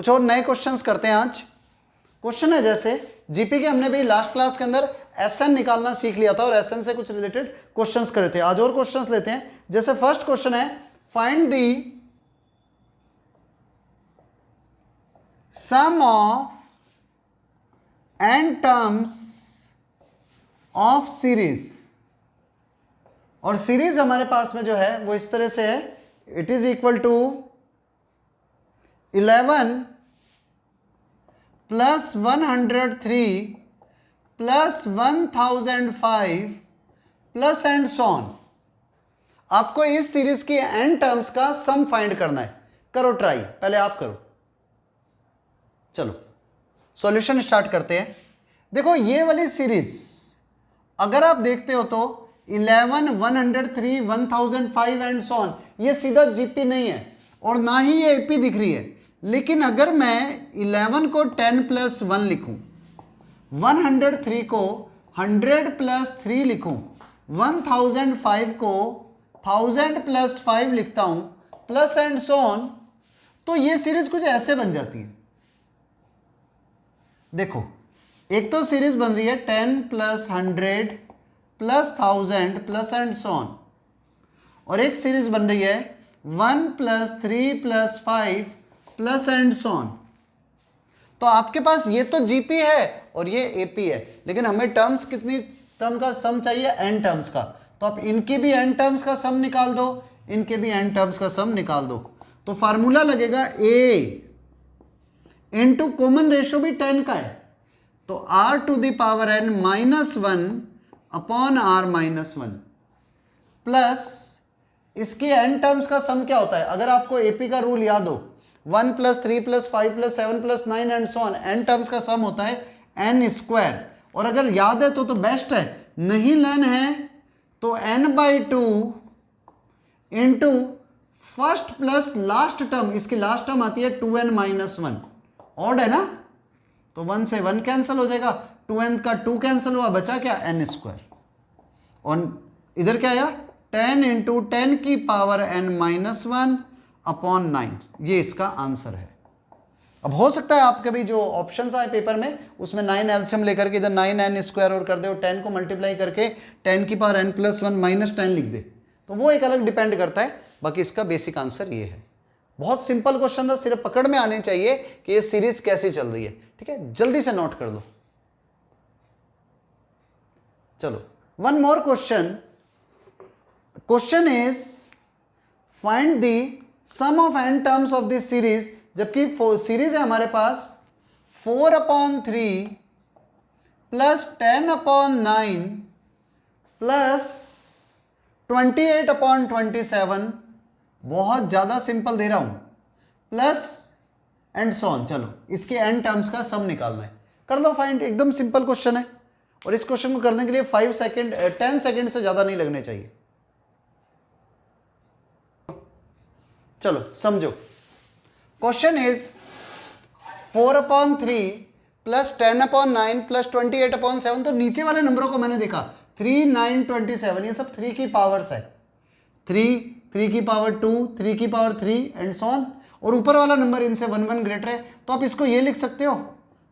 कुछ और नए क्वेश्चंस करते हैं आज। क्वेश्चन है जैसे जीपी के हमने भी लास्ट क्लास के अंदर एसएन निकालना सीख लिया था और एसएन से कुछ रिलेटेड क्वेश्चंस करे थे। आज और क्वेश्चंस लेते हैं। जैसे फर्स्ट क्वेश्चन है find the sum of n terms of series. और सीरीज हमारे पास में जो है वो इस तरह से है, it is equal to 11 plus 103 plus 1005 plus and so on. आपको इस सीरीज की n टर्म्स का सम फाइंड करना है। करो ट्राई, पहले आप करो। चलो सॉल्यूशन स्टार्ट करते हैं। देखो ये वाली सीरीज अगर आप देखते हो तो 11, 103, 1005 एंड सो ऑन, ये सीधा जीपी नहीं है और ना ही ये एपी दिख रही है। लेकिन अगर मैं 11 को 10 प्लस 1 लिखूं, 103 को 100 प्लस 3 लिखूं, 1005 को 1000 प्लस 5 लिखता हूं, प्लस एंड सो ऑन, तो ये सीरीज कुछ ऐसे बन जाती है। देखो एक तो सीरीज बन रही है 10 plus 100 plus 1000 plus and so on, और एक सीरीज बन रही है 1 plus 3 plus 5 plus and so on. तो आपके पास ये तो जीपी है और ये एपी है, लेकिन हमें टर्म्स कितनी टर्म का सम चाहिए? n टर्म्स का। तो आप इनकी भी n टर्म्स का सम निकाल दो, इनके भी n टर्म्स का सम निकाल दो। तो फार्मूला लगेगा a इंटू कॉमन रेशियो भी 10 का है, तो r to the power n minus 1 upon r minus 1 plus इसके n टर्म्स का सम क्या होता है? अगर आपको एपी का रूल याद हो, 1 plus 3 plus 5 plus 7 plus 9 and so on, n terms का सम होता है n स्क्वायर। और अगर याद है तो बेस्ट है, नहीं लर्न है तो n/2 into first plus last term, इसकी लास्ट टर्म आती है 2n माइनस 1, ऑड है ना, तो 1 से 1 कैंसिल हो जाएगा, 2n का 2 कैंसिल हुआ, बचा क्या? n square. और इधर क्या आया? 10 इंटू 10 की पावर n माइनस 1 अपॉन 9, ये इसका आंसर है। अब हो सकता है आपके भी जो ऑप्शंस आए पेपर में उसमें 9 एलसीएम लेकर के इधर 9n स्क्वायर और कर दे और 10 को मल्टीप्लाई करके 10 की पावर n प्लस 1 माइनस 10 लिख दे, तो वो एक अलग डिपेंड करता है। बाकी इसका बेसिक आंसर ये है। बहुत सिंपल क्वेश्चन था, सिर्फ पकड़ में आने चाहिए कि ये सीरीज कैसी चल रही है। ठीक है, जल्दी से नोट कर लो। चलो one more question. Question is find the sum of n terms of this series. जबकि सीरीज है हमारे पास 4/3 प्लस 10/9 प्लस 28/27, बहुत ज्यादा सिंपल दे रहा हूं, प्लस एंड सो ऑन। चलो इसके n टर्म्स का सम निकालना है, कर लो फाइंड। एकदम सिंपल क्वेश्चन है और इस क्वेश्चन को करने के लिए 10 सेकेंड से ज्यादा नहीं लगने चाहिए। चलो समझो, क्वेश्चन इज 4/3 प्लस 10/9 प्लस 28/7। तो नीचे वाले नंबरों को मैंने देखा 3, 9, 27, ये सब 3 की पावर्स है, 3 की पावर 2, 3 की पावर 3 एंड सो ऑन। और ऊपर वाला नंबर इनसे 1 ग्रेटर है, तो आप इसको ये लिख सकते हो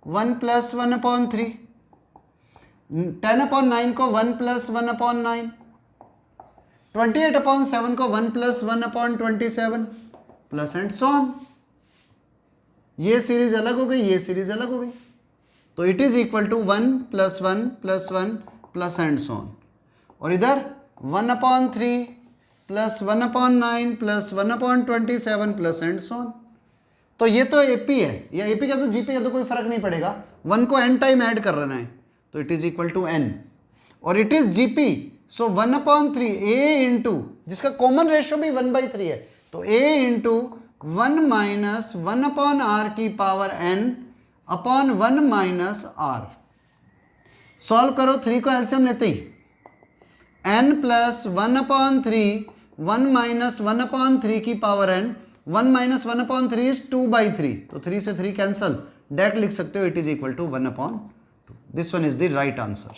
1 प्लस 1/3, 10/9 को 1 प्लस 1/9, 28/7 को 1 plus 1/27 plus and so on. ये सीरीज अलग हो गई, ये सीरीज अलग हो गई, तो it is equal to 1 plus 1 plus 1 plus and so on. और इधर 1/3 plus 1/9 plus 1/27 plus and so on. तो ये तो एपी है, या एपी का तो जीपी का तो कोई फर्क नहीं पड़ेगा, 1 को n टाइम ऐड कर रहा है, तो it is equal to n। और it is GP, so 1/3 a into, जिसका कॉमन रेशियो भी 1/3 है, तो a इंटू 1 माइनस 1/r की power n upon 1 minus r। Solve करो, 3 को एलसीएम लेते ही n प्लस 1/3 1 माइनस 1/3 की पावर n, 1 माइनस 1/3 इज 2/3, तो 3 से 3 कैंसल, डायरेक्ट लिख सकते हो it is equal to 1/2। This one is the right answer.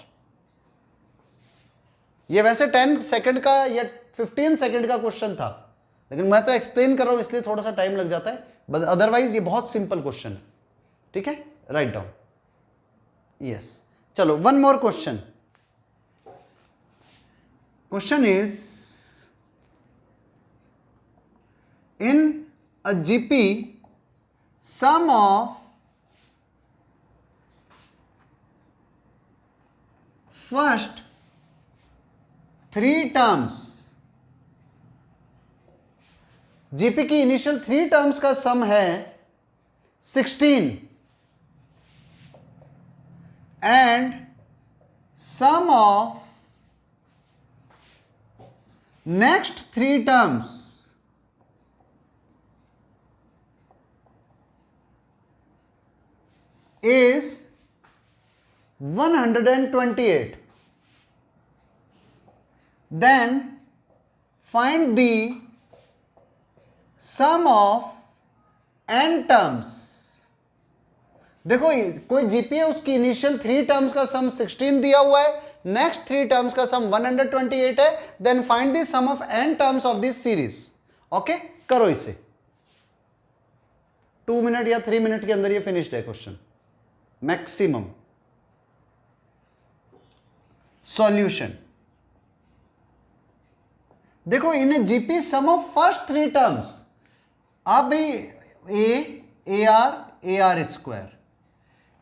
ये वैसे 10 सेकंड का या 15 सेकंड का क्वेश्चन था, लेकिन मैं तो एक्सप्लेन कर रहा हूं इसलिए थोड़ा सा टाइम लग जाता है। बट अदरवाइज ये बहुत सिंपल क्वेश्चन है, ठीक है, राइट डाउन। यस, चलो one more question. Question is in a GP sum of first 3 terms, GP की इनिशियल 3 टर्म्स का सम है 16 and sum of next 3 terms is 128. Then find the sum of n terms. देखो कोई GP है, उसकी initial 3 terms का सम 16 दिया हुआ है, नेक्स्ट 3 टर्म्स का सम 128 है, then find the sum of n terms of this series. Okay, करो इसे। 2 मिनट या 3 मिनट के अंदर ये फिनिश्ड है क्वेश्चन मैक्सिमम। सॉल्यूशन देखो, in GP sum of first 3 terms, आप भाई A R square,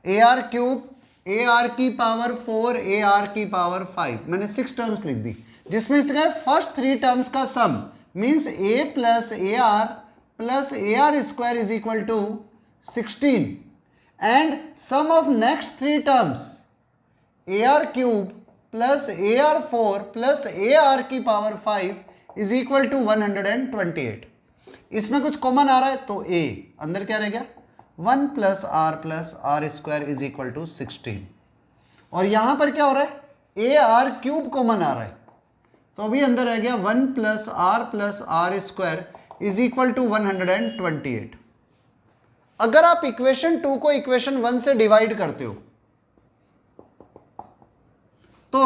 A R cube, A R की पावर 4, ए आर की पावर 5, मैंने 6 टर्म्स लिख दी, जिसमें इसका फर्स्ट 3 टर्म्स का sum means A plus A R square is equal to 16 and sum of next 3 terms ar cube plus ar4 plus ar की power 5 is equal to 128। इसमें कुछ common आ रहा है तो a अंदर क्या रह गया 1 plus r square is equal to 16, और यहां पर क्या हो रहा है ar क्यूब कॉमन आ रहा है तो अभी अंदर रह गया 1 plus r square is equal to 128। अगर आप इक्वेशन 2 को इक्वेशन 1 से डिवाइड करते हो तो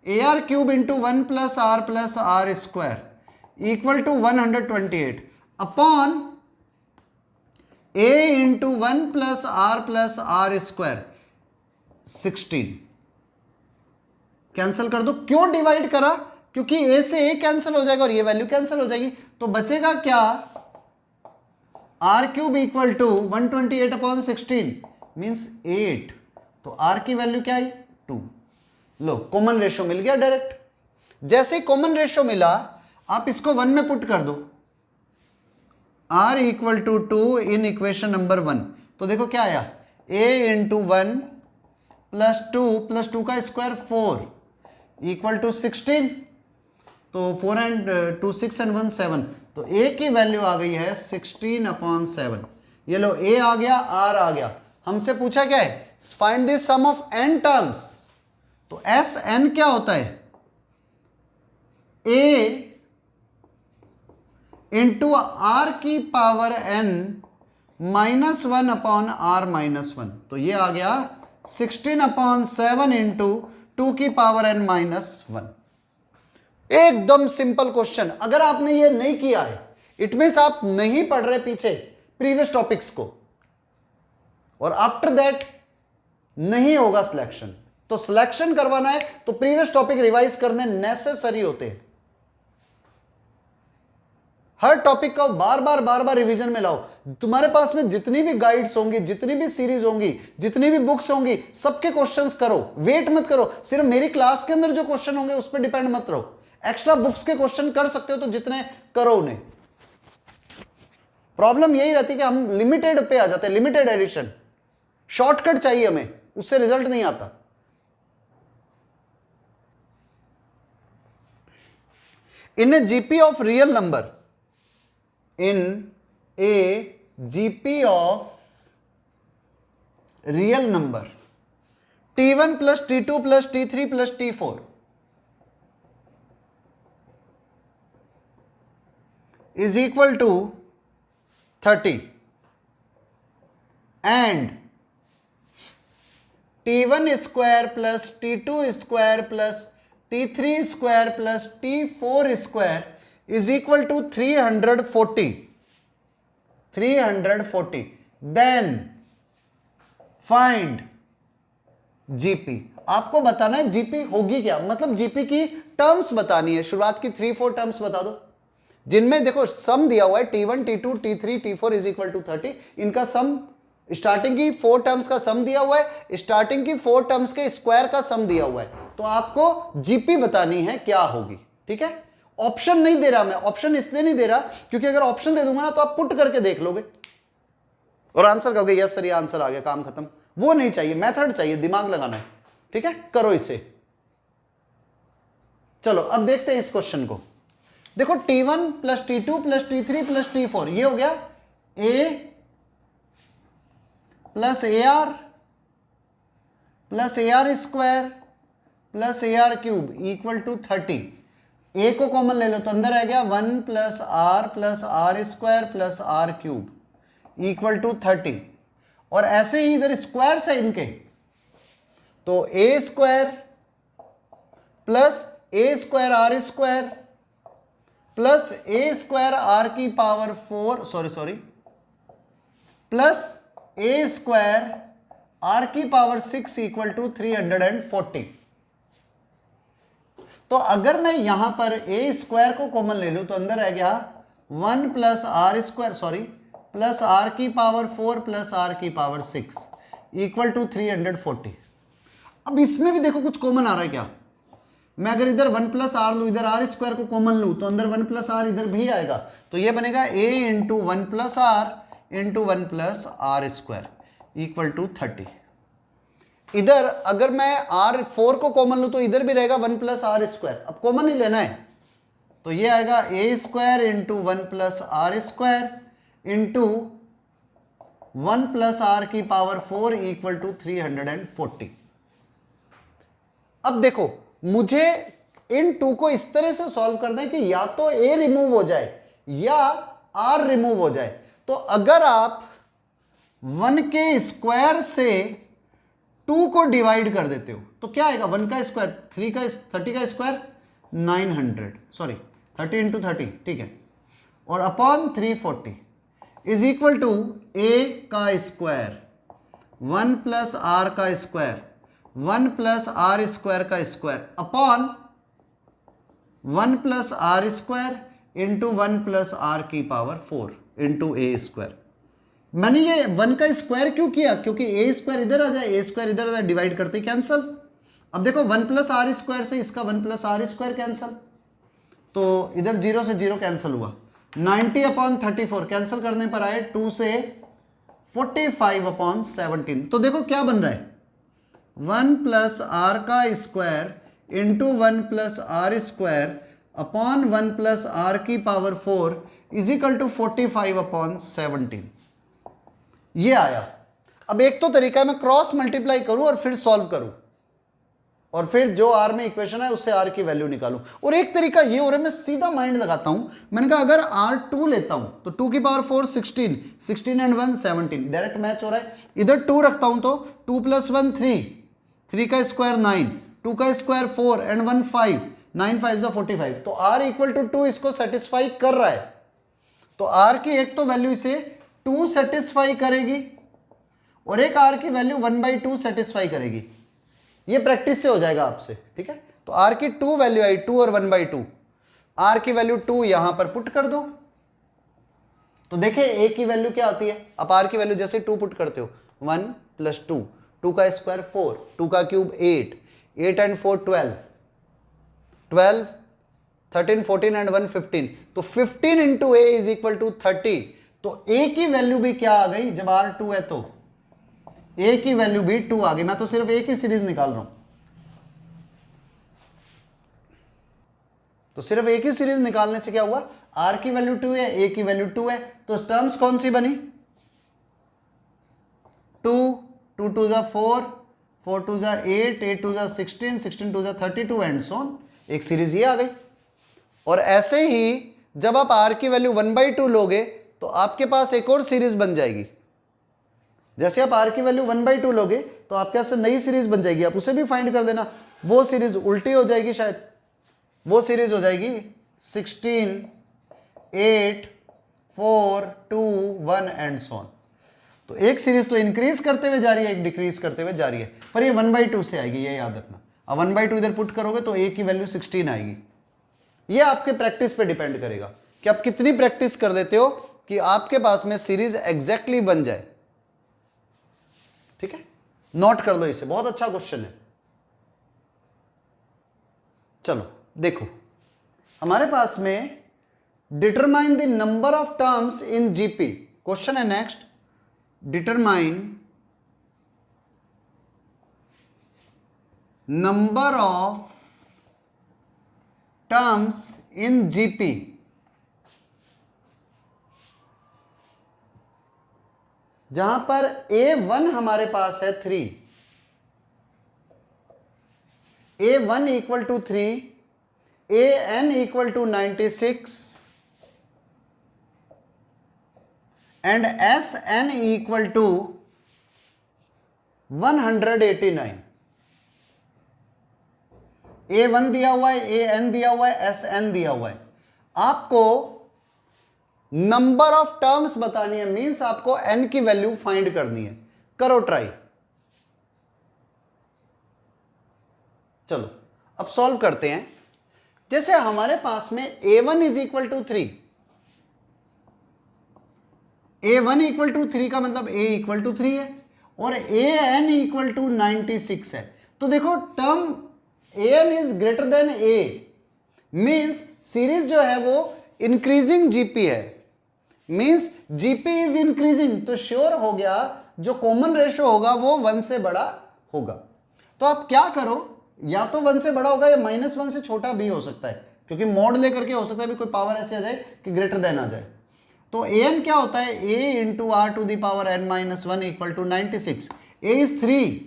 A R cube into 1 plus R square equal to 128 upon A into 1 plus R square 16। Cancel कर दो। क्यों डिवाइड करा? क्योंकि ए से ए कैंसिल हो जाएगा और ये वैल्यू कैंसिल हो जाएगी, तो बचेगा क्या R cube equal to 128 upon 16 means 8, तो आर की वैल्यू क्या आई 2। लो कॉमन रेशियो मिल गया डायरेक्ट। जैसे ही कॉमन रेशियो मिला आप इसको 1 में पुट कर दो, R equal to 2 in equation number 1, तो देखो क्या आया a इंटू 1 प्लस 2 का स्क्वायर 4 इक्वल टू 16, तो 4 and 2 6 and 1 7, तो a की वैल्यू आ गई है 16 अपॉन 7। ये लो a आ गया, r आ गया। हमसे पूछा क्या है find this sum of n terms, तो एस एन क्या होता है a इंटू आर की power n minus 1 upon R minus 1, तो ये आ गया 16 अपॉन 7 इंटू 2 की पावर n माइनस 1। एकदम सिंपल क्वेश्चन। अगर आपने ये नहीं किया है इट मींस आप नहीं पढ़ रहे पीछे प्रीवियस टॉपिक्स को, और आफ्टर दैट नहीं होगा सिलेक्शन। तो सिलेक्शन करवाना है तो प्रीवियस टॉपिक रिवाइज करने नेसेसरी होते हैं। हर टॉपिक का बार बार रिवीजन में लाओ। तुम्हारे पास में जितनी भी गाइड्स होंगी, जितनी भी सीरीज होंगी, जितनी भी बुक्स होंगी, सबके क्वेश्चंस करो। वेट मत करो सिर्फ मेरी क्लास के अंदर जो क्वेश्चन होंगे उस पर डिपेंड मत रहो। एक्स्ट्रा बुक्स के क्वेश्चन कर सकते हो तो जितने करो उन्हें। प्रॉब्लम यही रहती है कि हम लिमिटेड पे आ जाते हैं, लिमिटेड एडिशन, शॉर्टकट चाहिए हमें, उससे रिजल्ट नहीं आता। In a GP of real number, in a GP of real number t1 plus t2 plus t3 plus t4 is equal to 30 and t1 square plus t2 square plus t3 square plus t4 square is equal to 340। 340, then find GP. आपको बताना है GP होगी क्या, मतलब GP की terms बतानी है, शुरुआत की 3-4 टर्म्स बता दो, जिनमें देखो सम दिया हुआ है T1 T2 T3 T4 is equal to 30, इनका सम, स्टार्टिंग की 4 टर्म्स का सम दिया हुआ है, स्टार्टिंग की 4 टर्म्स के स्क्वायर का सम दिया हुआ है, तो आपको जीपी बतानी है क्या होगी। ठीक है, ऑप्शन नहीं दे रहा मैं, ऑप्शन इसलिए नहीं दे रहा क्योंकि अगर ऑप्शन दे दूंगा ना तो आप पुट करके देख लोगे और आंसर कहोगे यस सर ये आंसर आ गया, काम खत्म। वो नहीं चाहिए, मेथड चाहिए, दिमाग लगाना है। ठीक है, करो इसे। चलो अब देखते हैं इस क्वेश्चन को। देखो T1 plus T2 plus T3 plus T4 ये हो गया A plus AR plus AR square plus AR cube equal to 30। A को कॉमन ले लो तो अंदर आ गया 1 plus R square plus R cube equal to 30। और ऐसे ही इधर स्क्वायर्स है इनके, तो A square plus A square R square plus A square R की power 4 sorry plus A square R की पावर 6 इक्वल टू 340। तो अगर मैं यहां पर A स्क्वायर को कॉमन ले लूं तो अंदर आ गया 1 plus R square plus R की पावर 4 प्लस R की पावर 6 इक्वल टू 340। अब इसमें भी देखो कुछ कॉमन आ रहा है क्या, मैं अगर इधर 1 प्लस आर लूँ, इधर आर स्क्वायर को कॉमन लूँ तो अंदर 1 प्लस आर इधर भी आएगा, तो ये बनेगा a into 1 plus R into 1 plus R square equal to 30। इधर अगर मैं R4 को कॉमन लूँ तो इधर भी रहेगा 1 प्लस आर स्क्वायर, अब कॉमन ही लेना है, तो ये आएगा a square into 1 plus R square into 1 plus R की पावर 4 इक्वल टू 340। अब देखो मुझे इन टू को इस तरह से सॉल्व करना है कि या तो a रिमूव हो जाए या r रिमूव हो जाए। तो अगर आप 1 के स्क्वायर से 2 को डिवाइड कर देते हो तो क्या आएगा, 1 का स्क्वायर 30 का स्क्वायर 900 30 इंटू 30, ठीक है, और upon 340 is equal to a का स्क्वायर 1 प्लस आर का स्क्वायर 1 प्लस आर स्क्वायर का square upon 1 plus R square into 1 plus R की पावर 4 इंटू ए स्क्वायर। मैंने ये 1 का स्क्वायर क्यों किया, क्योंकि ए स्क्वायर इधर आ जाए, ए स्क्वायर इधर आ जाए, डिवाइड करते कैंसल। अब देखो 1 प्लस आर स्क्वायर से इसका 1 प्लस आर स्क्वायर कैंसल, तो इधर 0 से 0 कैंसिल हुआ, 90 अपॉन 34 कैंसिल करने पर आए 2 से 45 अपॉन 17। तो देखो क्या बन रहा है, 1 प्लस आर का square into 1 plus R square upon 1 plus R की power 4 is equal to 45 upon 17। ये आया। अब एक तो तरीका है मैं क्रॉस मल्टीप्लाई करूं और फिर सॉल्व करूं और फिर जो आर में इक्वेशन है उससे आर की वैल्यू निकालूं, और एक तरीका ये हो रहा है मैं सीधा माइंड लगाता हूं, मैंने कहा अगर आर 2 लेता हूं तो 2 की पावर 4 16 एंड 1 17, डायरेक्ट मैच हो रहा है। इधर 2 रखता हूं तो 2 प्लस 1 3 का स्क्वायर 9, 2 का स्क्वायर 4 एंड 1 5, 9 5 45, तो आर इक्वल टू 2 इसको सेटिस्फाई कर रहा है। तो आर की एक तो वैल्यू इसे 2 सेटिस्फाई करेगी और एक आर की वैल्यू 1/2 सेटिस्फाई करेगी। ये प्रैक्टिस से हो जाएगा आपसे, ठीक है। तो आर की 2 वैल्यू आई 2 और 1/2, आर की वैल्यू 2 यहां पर पुट कर दो, तो देखें ए की वैल्यू क्या आती है। अब आर की वैल्यू जैसे 2 पुट करते हो 1 प्लस 2, 2 का स्क्वायर 4, 2 का क्यूब 8, 8 एंड 4 12, 12 13 14 एंड 1 15, तो 15 into A is equal to 30। तो ए की वैल्यू भी क्या आ गई, जब आर 2 है तो ए की वैल्यू भी 2 आ गई। मैं तो सिर्फ ए की सीरीज निकाल रहा हूं, तो सिर्फ ए की सीरीज निकालने से क्या हुआ, आर की वैल्यू 2 है, ए की वैल्यू 2 है, तो टर्म्स कौन सी बनी, 2 2 2 जा 4, 4 2 जा 8, 8 2 जा 16, 16 2 जा 32 एंड सो ऑन, एक सीरीज ये आ गई। और ऐसे ही जब आप आर की वैल्यू 1/2 लोगे तो आपके पास एक और सीरीज बन जाएगी। जैसे आप आर की वैल्यू 1/2 लोगे तो आपके पास नई सीरीज बन जाएगी, आप उसे भी फाइंड कर देना। वो सीरीज उल्टी हो जाएगी, शायद वो सीरीज हो जाएगी 16 8 4 2 1 एंड सो ऑन। तो एक सीरीज तो इंक्रीज करते हुए जा रही है, एक डिक्रीज करते हुए जा रही है, पर ये 1/2 से आएगी, ये याद रखना। अब 1/2 इधर पुट करोगे तो a की वैल्यू 16 आएगी। ये आपके प्रैक्टिस पे डिपेंड करेगा कि आप कितनी प्रैक्टिस कर देते हो कि आपके पास में सीरीज एग्जैक्टली बन जाए। ठीक है, नोट कर लो इसे, बहुत अच्छा क्वेश्चन है। चलो देखो, हमारे पास में determine the number of terms in GP, question है next, determine number of terms in GP. जहां पर A1 हमारे पास है 3, A1 equal to 3, AN equal to 96 and SN equal to 189। A1 दिया हुआ है, AN दिया हुआ है, SN दिया हुआ है। आपको नंबर ऑफ टर्म्स बतानी है, मींस आपको n की वैल्यू फाइंड करनी है। करो ट्राई। चलो अब सॉल्व करते हैं। जैसे हमारे पास में A1 is equal to 3, A1 equal to 3 का मतलब A इक्वल टू 3 है और AN इक्वल टू 96 है। तो देखो term AN is greater then A, means series जो है वो इंक्रीजिंग जीपी है, मींस जीपी इज इंक्रीजिंग। तो श्योर हो गया जो कॉमन रेशो होगा वो 1 से बड़ा होगा। तो आप क्या करो, या तो 1 से बड़ा होगा या -1 से छोटा भी हो सकता है, क्योंकि मॉड लेकर के हो सकता है भी कोई पावर ऐसे आ जाए कि ग्रेटर देन आ जाए। तो an क्या होता है, a into R to the power n-1 equal to 96। a is 3,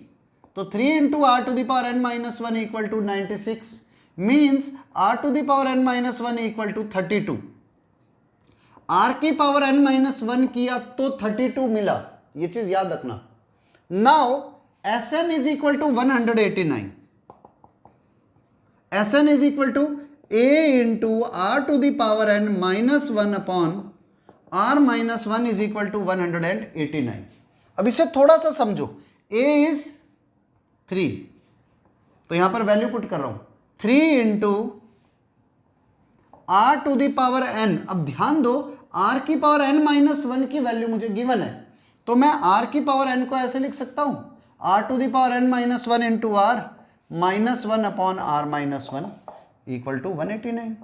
तो 3 into R to the power n-1 equal to 96, means r to the power n-1 equal to 32। r की power n-1 किया तो 32 मिला, ये चीज याद रखना। Now Sn is equal to 189, Sn is equal to a into R to the power n-1 upon r-1 is equal to 189। अब इसे थोड़ा सा समझो, a इज 3, तो यहां पर वैल्यू पुट कर रहा हूं 3 into R to the power n। अब ध्यान दो, r की पावर n-1 की वैल्यू मुझे गिवन है, तो मैं r की पावर n को ऐसे लिख सकता हूं, r to the power n-1 into r-1 upon r-1 equal to 189।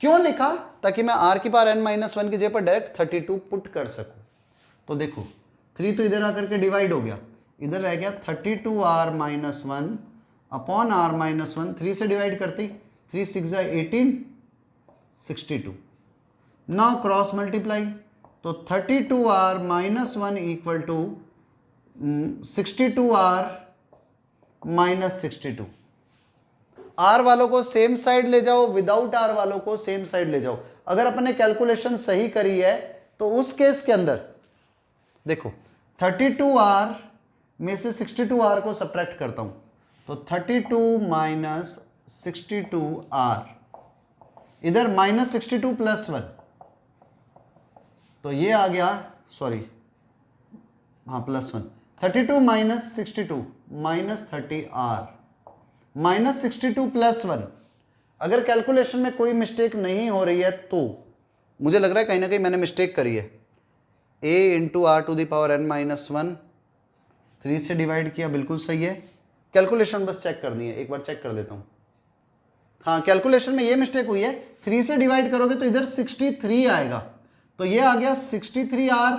क्यों लिखा, ताकि मैं r की पावर n-1 की जगह पर डायरेक्ट 32 पुट कर सकूं। तो देखो 3 तो इधर आकर के डिवाइड हो गया, इधर रह गया 32r-1 अपॉन r-1, 3 से डिवाइड करती, 3 6 18, 62। नाउ क्रॉस मल्टीप्लाई, तो 32r-1 equal to 62r-62। r वालों को सेम साइड ले जाओ, विदाउट r वालों को सेम साइड ले जाओ। अगर अपने कैलकुलेशन सही करी है तो उस केस के अंदर देखो 32r में से 62r को सब्ट्रैक्ट करता हूं, तो 32 माइनस 62r, इधर -62 + 1, तो ये आ गया, सॉरी हाँ +1, 32 माइनस 62 -30r, -62 + 1। अगर कैलकुलेशन में कोई मिस्टेक नहीं हो रही है तो मुझे लग रहा है कहीं ना कहीं मैंने मिस्टेक करी है। a into R to the power n-1, 3 से डिवाइड किया, बिल्कुल सही है। कैलकुलेशन बस चेक करनी है, एक बार चेक कर देता हूँ। हाँ, कैलकुलेशन में ये मिस्टेक हुई है, 3 से डिवाइड करोगे तो इधर 63 आएगा, तो ये आ गया 63r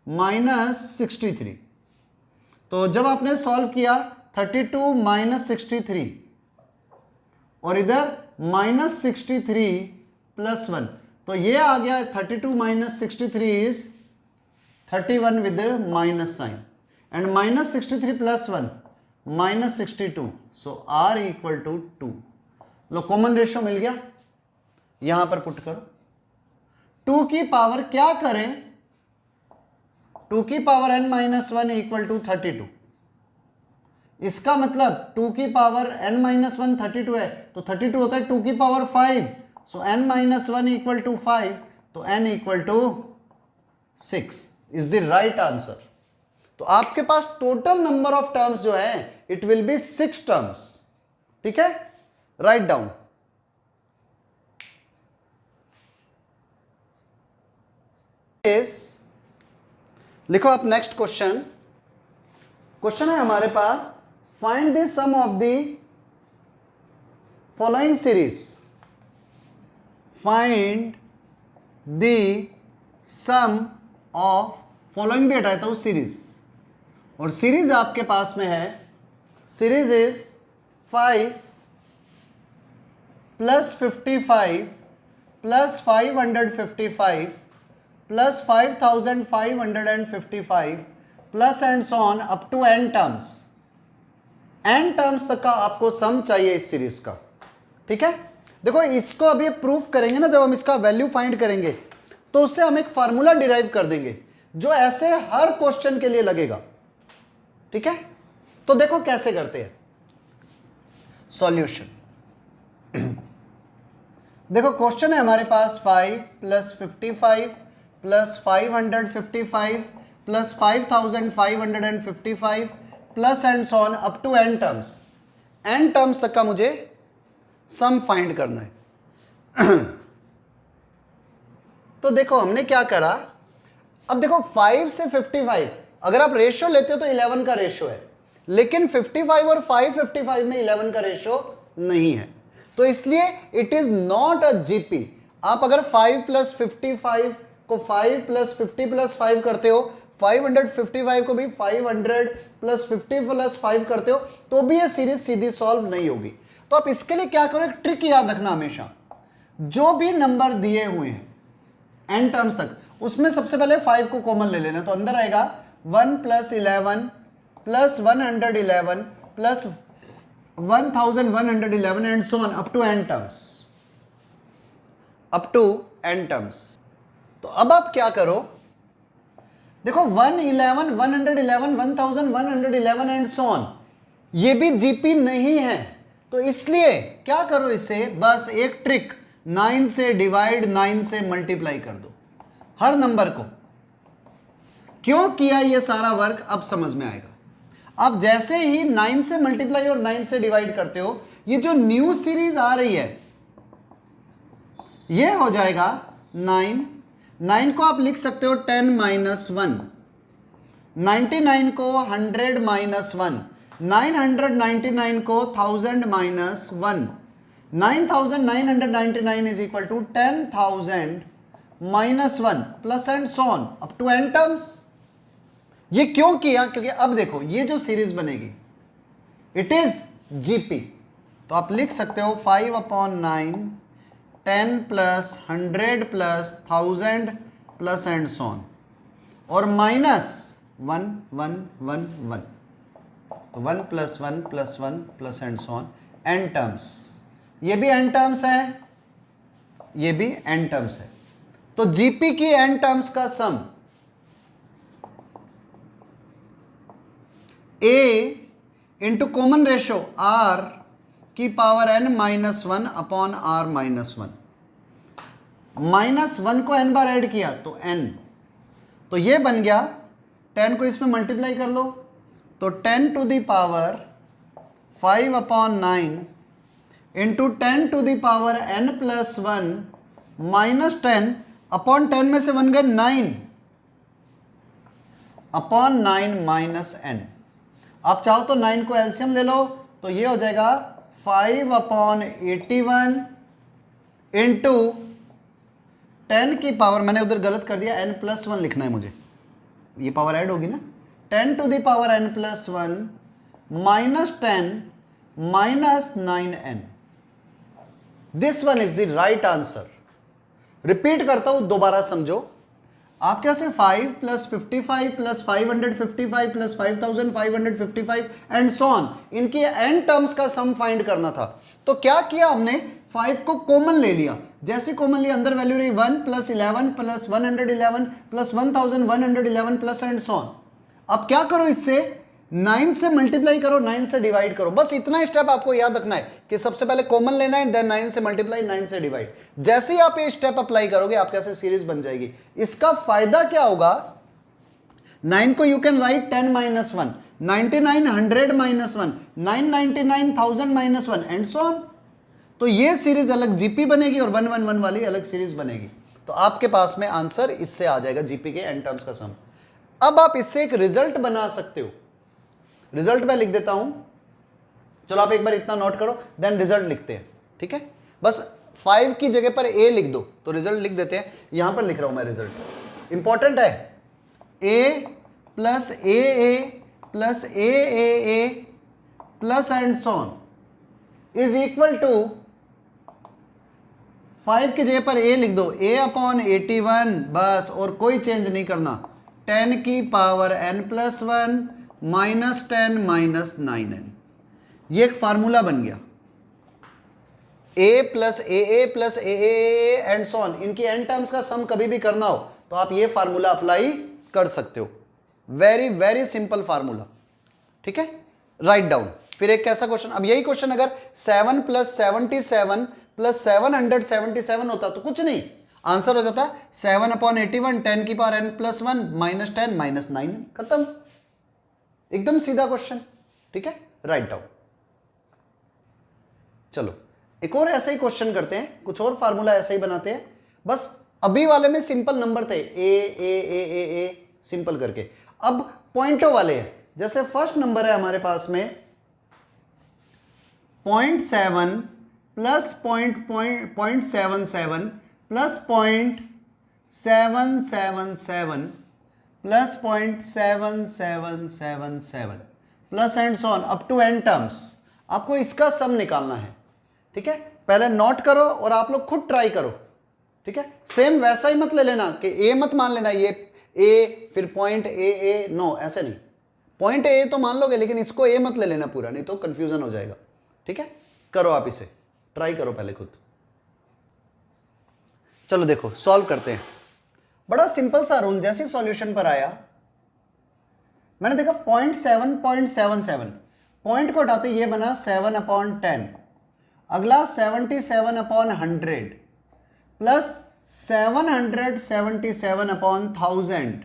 - 63। तो जब आपने सॉल्व किया 32 - 63 और इधर -63 + 1, तो ये आ गया 32 - 63 is 31 with minus sign, and -63 + 1 -62, so r equal to 2। लो कॉमन रेशियो मिल गया, यहां पर पुट करो। 2 की पावर क्या करें, 2 की पावर n-1 इक्वल टू 32। इसका मतलब 2 की पावर n-1 32 है, तो 32 होता है 2 की power 5, so n-1 equal to 5, तो n equal to 6 is the right answer. तो आपके पास टोटल नंबर ऑफ टर्म्स जो है इट विल बी 6 टर्म्स। ठीक है, राइट डाउन। लिखो आप नेक्स्ट क्वेश्चन। क्वेश्चन है हमारे पास, find the sum of the following series. Find the sum of following भी हटाता हूं सीरीज, और सीरीज आपके पास में है, series is 5 plus 55 plus 555 plus 5555 plus and so on up to n terms. n terms तक का आपको सम चाहिए इस सीरीज का। ठीक है, देखो इसको अभी प्रूफ करेंगे ना, जब हम इसका वैल्यू फाइंड करेंगे तो उससे हम एक फार्मूला डिराइव कर देंगे जो ऐसे हर क्वेश्चन के लिए लगेगा। ठीक है, तो देखो कैसे करते हैं सॉल्यूशन। देखो क्वेश्चन है हमारे पास 5 plus 55 plus 555 plus 5555 plus and so on up to n terms. n terms तक का मुझे सम फाइंड करना है। तो देखो हमने क्या करा, अब देखो 5 से 55 अगर आप रेशियो लेते हो तो 11 का रेशियो है, लेकिन 55 और 555 में 11 का रेशियो नहीं है, तो इसलिए it is not a GP. आप अगर 5 प्लस 55 को 5 प्लस 50 प्लस 5 करते हो, 555 को भी 500 प्लस 50 प्लस 5 करते हो, तो भी ये सीरीज सीधी सॉल्व नहीं होगी। तो आप इसके लिए क्या करो, एक ट्रिक याद रखना हमेशा, जो भी नंबर दिए हुए हैं n टर्म्स तक, उसमें सबसे पहले 5 को कॉमन ले लेना। तो अंदर आएगा 1 plus 11 plus 111 plus 1111 and so on up to n terms, up to n terms. तो अब आप क्या करो, देखो 111 111 1111 एंड सो ऑन, ये भी जीपी नहीं है, तो इसलिए क्या करो, इसे बस एक ट्रिक 9 से डिवाइड 9 से मल्टीप्लाई कर दो हर नंबर को। क्यों किया ये सारा वर्क अब समझ में आएगा। अब जैसे ही 9 से मल्टीप्लाई और 9 से डिवाइड करते हो, ये जो न्यू सीरीज आ रही है ये हो जाएगा 9 को आप लिख सकते हो 10 माइनस 1, 99 को 100 माइनस 1, 999 को 1000 minus 1, 9999 is equal to 10,000 minus 1 plus and so on up to n terms. ये क्यों किया, क्योंकि अब देखो ये जो सीरीज बनेगी इट इज जीपी। तो आप लिख सकते हो 5/9 10 plus 100 plus 1000 plus and so on, और माइनस 1 1 1 1, तो 1 plus 1 plus 1 plus and so on n terms. ये भी n टर्म्स है, ये भी n टर्म्स है। तो जीपी की n टर्म्स का सम a into common ratio r की power n minus 1 upon r minus 1, minus 1 को n बार ऐड किया तो n, तो ये बन गया 10 को इसमें मल्टीप्लाई कर लो, तो 10 to the power 5/9 into 10 to the power n plus 1 minus 10 upon 10 में से 1 गए 9 अपॉन 9 माइनस n। आप चाहो तो 9 को एलसीएम ले लो, तो ये हो जाएगा 5/81 इंटू 10 की पावर, मैंने उधर गलत कर दिया, n प्लस 1 लिखना है मुझे, ये पावर ऐड होगी ना, 10 to the power n plus 1 minus 10 minus 9n। This one is the right answer. Repeat करता हूं, दोबारा समझो। आपके यहां से 5 plus 55 plus 555 plus 5555 and so on, इनकी n टर्म्स का सम फाइंड करना था। तो क्या किया हमने, 5 को कॉमन ले लिया, जैसे कॉमन लिया अंदर वैल्यू रही 1 plus 11 plus 111 plus 1111 plus and so on. अब क्या करो, इससे 9 से मल्टीप्लाई करो, 9 से डिवाइड करो, बस इतना स्टेप आपको याद रखना है कि सबसे पहले कॉमन लेना है, देन 9 से मल्टीप्लाई, 9 से डिवाइड। जैसे ही आप ये स्टेप अप्लाई करोगे आपके ऐसे सीरीज बन जाएगी। इसका फायदा क्या होगा, 9 को you can write 10 minus 1, 99 100 minus 1, 999 1000 minus 1 and so on. तो ये सीरीज अलग जीपी बनेगी और 111 वाली अलग सीरीज बनेगी। तो आपके पास में आंसर इससे आ जाएगा, जीपी के एन टर्म्स का सम। अब आप इससे एक रिजल्ट बना सकते हो। रिजल्ट मैं लिख देता हूं, चलो आप एक बार इतना नोट करो, देन रिजल्ट लिखते हैं, ठीक है। बस 5 की जगह पर ए लिख दो तो रिजल्ट लिख देते हैं। यहां पर लिख रहा हूं मैं रिजल्ट, इंपॉर्टेंट है। A plus A plus A plus and so on is equal to 5 की जगह पर ए लिख दो, a अपॉन 81 बस, और कोई चेंज नहीं करना, 10 की power n plus 1 minus 10 minus 9n। ये एक फार्मूला बन गया, a plus A plus A and so on. इनकी n टर्म्स का सम कभी भी करना हो तो आप ये फार्मूला अप्लाई कर सकते हो। वेरी वेरी सिंपल फार्मूला, ठीक है। Right down. फिर एक कैसा क्वेश्चन, अब यही क्वेश्चन अगर 7 प्लस 77 प्लस 777 होता तो कुछ नहीं, आंसर हो जाता 7 अपॉन 81, 10 की power n plus 1 minus 10 minus 9, खत्म। एकदम सीधा क्वेश्चन, ठीक है। Right down. चलो एक और ऐसा ही क्वेश्चन करते हैं, कुछ और फार्मूला ऐसा ही बनाते हैं। बस अभी वाले में सिंपल नंबर थे, ए सिंपल करके। अब पॉइंटों वाले हैं, जैसे फर्स्ट नंबर है हमारे पास में 0.7 plus 0.77 plus 0.777 plus 0.7777 plus and so on up to n terms. आपको इसका सम निकालना है, ठीक है। पहले नोट करो और आप लोग खुद ट्राई करो, ठीक है। सेम वैसा ही मत ले लेना कि ए मत मान लेना, ये ए फिर पॉइंट ए नो, ऐसे नहीं। पॉइंट ए तो मान लोगे लेकिन इसको ए मत ले लेना पूरा, नहीं तो कंफ्यूजन हो जाएगा, ठीक है। करो आप इसे ट्राई करो पहले खुद। चलो देखो सॉल्व करते हैं। बड़ा सिंपल सा रूल, जैसे सॉल्यूशन पर आया मैंने देखा 0.7 पॉइंट को हटाते ये बना 7 अपॉन 10, अगला 77 upon 100 plus 777 upon 1000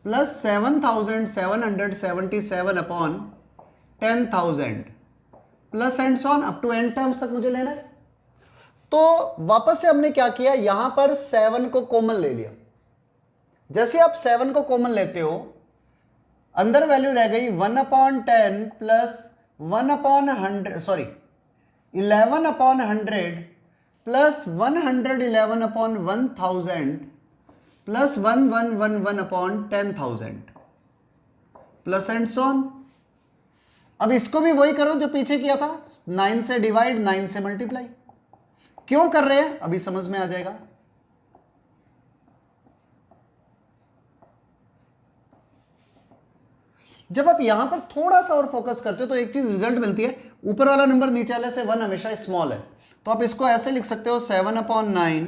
plus 7777 upon 10,000 plus and so on up to n terms तक मुझे लेना है। तो वापस से हमने क्या किया, यहां पर 7 को कॉमन ले लिया। जैसे आप 7 को कॉमन लेते हो, अंदर वैल्यू रह गई 1 upon 10 plus 1 upon 100, sorry 11 upon 100 plus 111 upon 1000 plus 1111 upon 10,000 plus and so on. अब इसको भी वही करो जो पीछे किया था, 9 से डिवाइड, 9 से मल्टीप्लाई। क्यों कर रहे हैं अभी समझ में आ जाएगा। जब आप यहां पर थोड़ा सा और फोकस करते हो तो एक चीज रिजल्ट मिलती है, ऊपर वाला नंबर नीचे वाले से 1 हमेशा स्मॉल है। तो आप इसको ऐसे लिख सकते हो 7 upon 9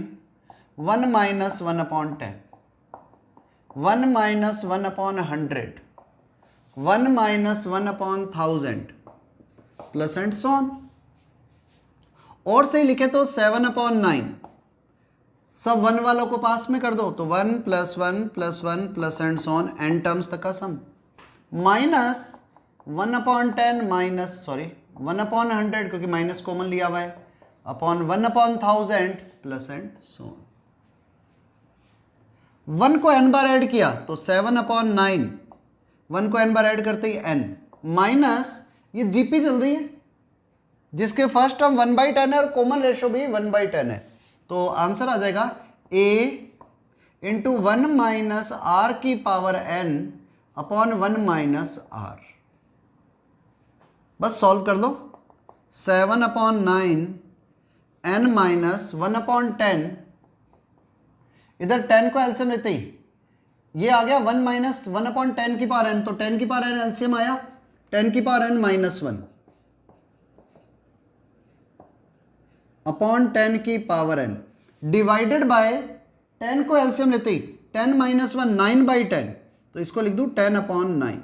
1 minus 1 upon 10, 1 minus 1 upon 100, 1 minus 1 upon 1000 plus and so on. और से लिखे तो 7 अपॉन 9, सब 1 वालों को पास में कर दो तो 1 plus 1 plus 1 plus and so on n terms तक का sum, minus 1 upon 10 minus, sorry 1 upon 100 क्योंकि माइनस कॉमन लिया हुआ है, upon 1 upon 1000 plus and so on. 1 को n बार ऐड किया तो 7 अपॉन 9, 1 को n बार ऐड करते ही n, माइनस ये जीपी चल रही है जिसके फर्स्ट टर्म 1/10 है और कॉमन रेशो भी 1/10 है। तो आंसर आ जाएगा a इंटू 1 माइनस आर की power n upon 1 minus R. बस सॉल्व कर लो, 7 अपॉन 9 n माइनस 1 अपॉन 10, इधर 10 को एलसीएम लेते ही ये आ गया 1 माइनस 1 अपॉन 10 की पावर n, तो 10 की पावर n एलसीएम आया 10 की पावर n माइनस 1 अपॉन 10 की पावर n डिवाइडेड बाय 10 को एलसीएम लेते ही 10 माइनस 1 9/10, तो इसको लिख दूं 10 अपॉन 9।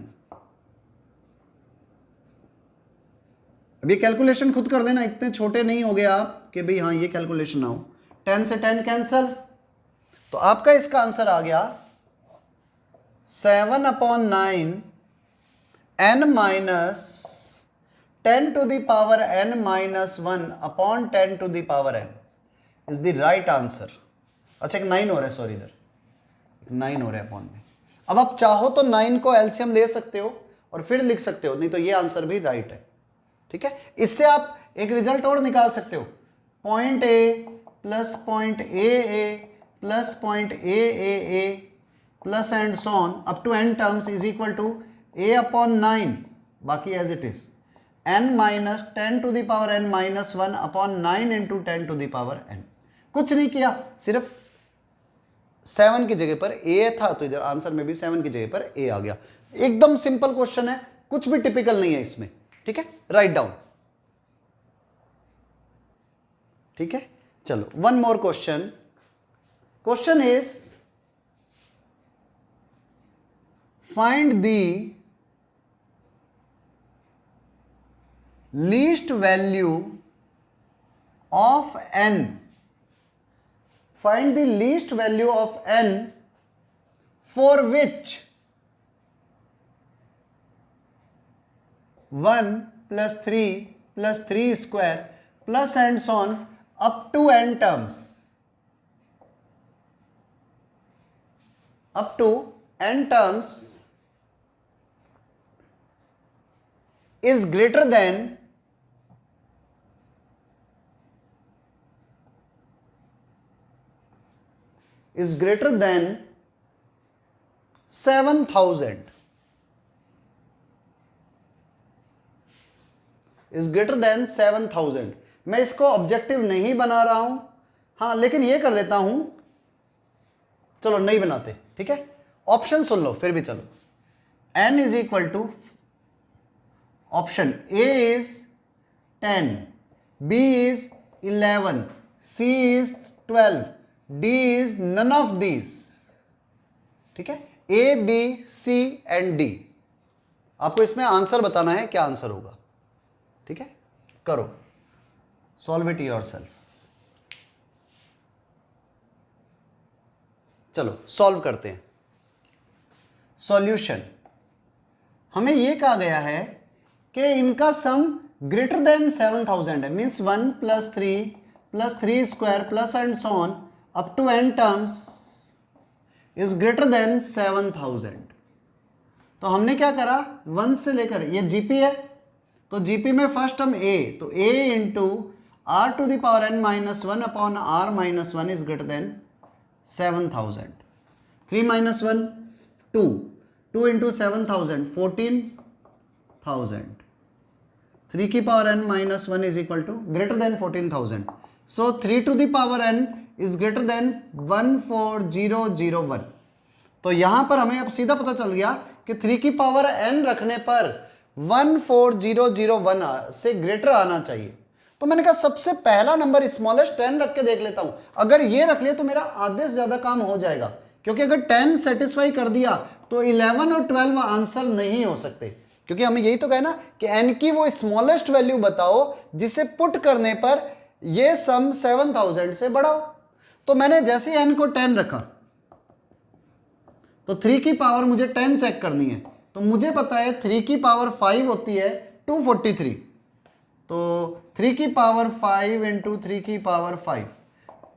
अब ये कैलकुलेशन खुद कर देना, इतने छोटे नहीं हो गए आप कि भाई हाँ ये कैलकुलेशन ना हो। 10 से 10 कैंसल, तो आपका इसका आंसर आ गया 7/9 n minus 10 to the power n minus 1 upon 10 to the power n is the right answer। अच्छा, एक 9 हो रहा है, सॉरी, इधर 9 हो रहा है अपॉन में। अब आप चाहो तो 9 को एलसीएम ले सकते हो और फिर लिख सकते हो, नहीं तो ये आंसर भी राइट है। ठीक है, इससे आप एक रिजल्ट और निकाल सकते हो, point A plus point A plus point A plus and so on up to n terms is equal to a upon 9, बाकी as it is n minus 10 to the power n minus 1 upon 9 into 10 to the power n। कुछ नहीं किया, सिर्फ 7 की जगह पर a था तो इधर आंसर में भी 7 की जगह पर a आ गया। एकदम सिंपल क्वेश्चन है, कुछ भी टिपिकल नहीं है इसमें। ठीक है, राइट डाउन। ठीक है, चलो one more question. Question is find the least value of n, find the least value of n for which 1 plus 3 plus 3 square plus and so on up to n terms, up to n terms is greater than is greater than 7,000, is greater than 7,000। मैं इसको objective नहीं बना रहा हूं, हाँ, लेकिन ये कर देता हूं, चलो नहीं बनाते। ठीक है, ऑप्शन सुन लो फिर भी, चलो। n is equal to, option A is 10, b is 11, c is 12, D is none of these। ठीक है, A, B, C and D। आपको इसमें आंसर बताना है, क्या आंसर होगा। ठीक है, करो, सॉल्व इट योरसेल्फ। चलो सॉल्व करते हैं। सॉल्यूशन, हमें यह कहा गया है कि इनका सम ग्रेटर देन 7,000 है, means 1 plus 3 square plus and so on up to n terms is greater than 7,000। तो हमने क्या करा, 1 से लेकर, ये जीपी है तो जीपी में फर्स्ट हम a, तो a into r to the power n minus 1 upon r minus 1 is greater than 7,000। 3 minus 1 2 into 7,000 14,000। 3 की power n minus 1 is equal to greater than 14,000। So 3 to the power n is greater than 14001। तो यहां पर हमें अब सीधा पता चल गया कि 3 की पावर n रखने पर 14001 से ग्रेटर आना चाहिए। तो मैंने कहा सबसे पहला नंबर स्मॉलेस्ट 10 रख के देख लेता हूं, अगर ये रख लिया तो मेरा आधे से ज्यादा काम हो जाएगा, क्योंकि अगर 10 सेटिस्फाई कर दिया तो 11 और 12 आंसर नहीं हो सकते, क्योंकि हमें यही तो कहना कि n की वो स्मॉलेस्ट वैल्यू बताओ जिसे पुट करने पर ये सम 7,000 से बड़ा हो। तो मैंने जैसे n को 10 रखा तो 3 की पावर मुझे 10 चेक करनी है, तो मुझे पता है 3 की पावर 5 होती है 243। तो 3 की पावर 5 इंटू 3 की पावर 5,